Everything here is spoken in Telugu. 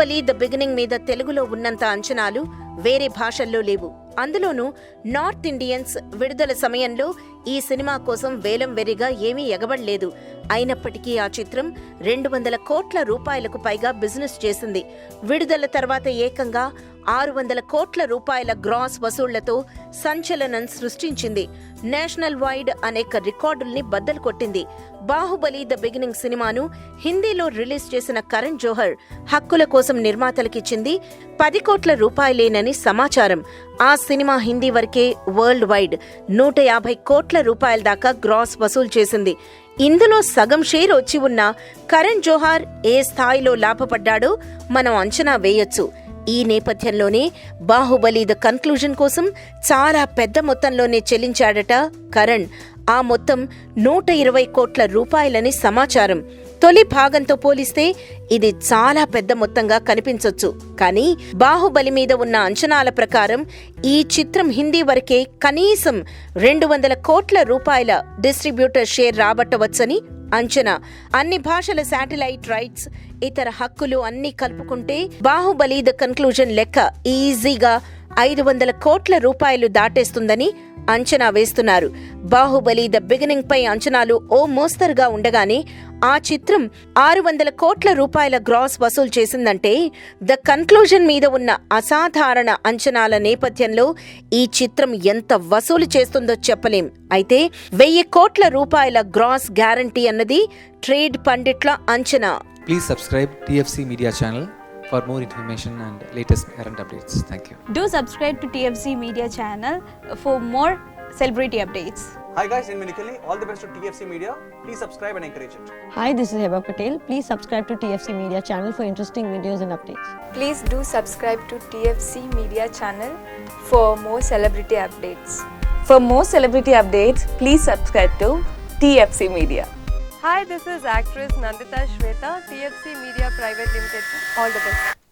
బాహుబలి ద బిగినింగ్ మీద తెలుగులో ఉన్నంత అంచనాలు వేరే భాషల్లో లేవు. అందులోనూ నార్త్ ఇండియన్స్ విడుదల సమయంలో ఈ సినిమా కోసం వేలం వెర్రిగా ఏమీ ఎగబడలేదు. అయినప్పటికీ ఆ చిత్రం 200 కోట్ల రూపాయలకు పైగా బిజినెస్ చేసింది. విడుదల తర్వాత ఏకంగా 600 కోట్ల రూపాయల గ్రాస్ వసూళ్లతో సంచలనం సృష్టించింది. నేషనల్ వైడ్ అనేక రికార్డుల్ని బద్దలు కొట్టింది. బాహుబలి ద బిగినింగ్ సినిమాను హిందీలో రిలీజ్ చేసిన కరణ్ జోహర్ హక్కుల కోసం నిర్మాతలకిచ్చింది 10 కోట్ల రూపాయలేనని సమాచారం. ఆ సినిమా హిందీ వరకే వరల్డ్ వైడ్ 150 కోట్ల రూపాయల దాకా గ్రాస్ వసూలు చేసింది. ఇందులో సగం షేర్ వచ్చి ఉన్న కరణ్ జోహార్ ఏ స్థాయిలో లాభపడ్డాడో మనం అంచనా వేయొచ్చు. ఈ నేపథ్యంలోనే బాహుబలి ద కన్క్లూజన్ కోసం చాలా పెద్ద మొత్తంలోనే చెల్లించాడట కరణ్. ఆ మొత్తం 120 కోట్ల రూపాయలని సమాచారం. తొలి భాగంతో పోలిస్తే ఇది చాలా పెద్ద మొత్తంగా కనిపించొచ్చు. కానీ బాహుబలి మీద ఉన్న అంచనాల ప్రకారం ఈ చిత్రం హిందీ వరకే కనీసం 200 కోట్ల రూపాయల డిస్ట్రిబ్యూటర్ షేర్ రాబట్టవచ్చని అంచనా. అన్ని భాషల శాటిలైట్ రైట్స్, ఇతర హక్కులు అన్నీ కలుపుకుంటే బాహుబలి ద కన్క్లూజన్ లెక్క ఈజీగా 500 కోట్ల రూపాయలు దాటేస్తుందని అంచనా వేస్తున్నారు. బాహుబలి ద బిగినింగ్ పై అంచనాలు ఓ మోస్తరుగా ఉండగానే ఆ చిత్రం 600 కోట్ల రూపాయల గ్రాస్ వసూలు చేసిందంటే ద కన్క్లూజన్ మీద ఉన్న అసాధారణ అంచనాల నేపథ్యంలో ఈ చిత్రం ఎంత వసూలు చేస్తుందో చెప్పలేం. అయితే 1000 కోట్ల రూపాయల గ్రాస్ గ్యారంటీ అన్నది ట్రేడ్ పండిట్ల అంచనా. Please subscribe TFC Media channel for more information and latest current updates. Thank you. Do subscribe to TFC Media channel for more celebrity updates. Hi guys, in Minikali, all the best to TFC Media. Please subscribe and encourage it. Hi, this is Heba Patel. Please subscribe to TFC Media channel for interesting videos and updates. Please do subscribe to TFC Media channel for more celebrity updates. For more celebrity updates, please subscribe to TFC Media. Hi, this is actress Nandita Shweta, TFC Media Private Limited. All the best.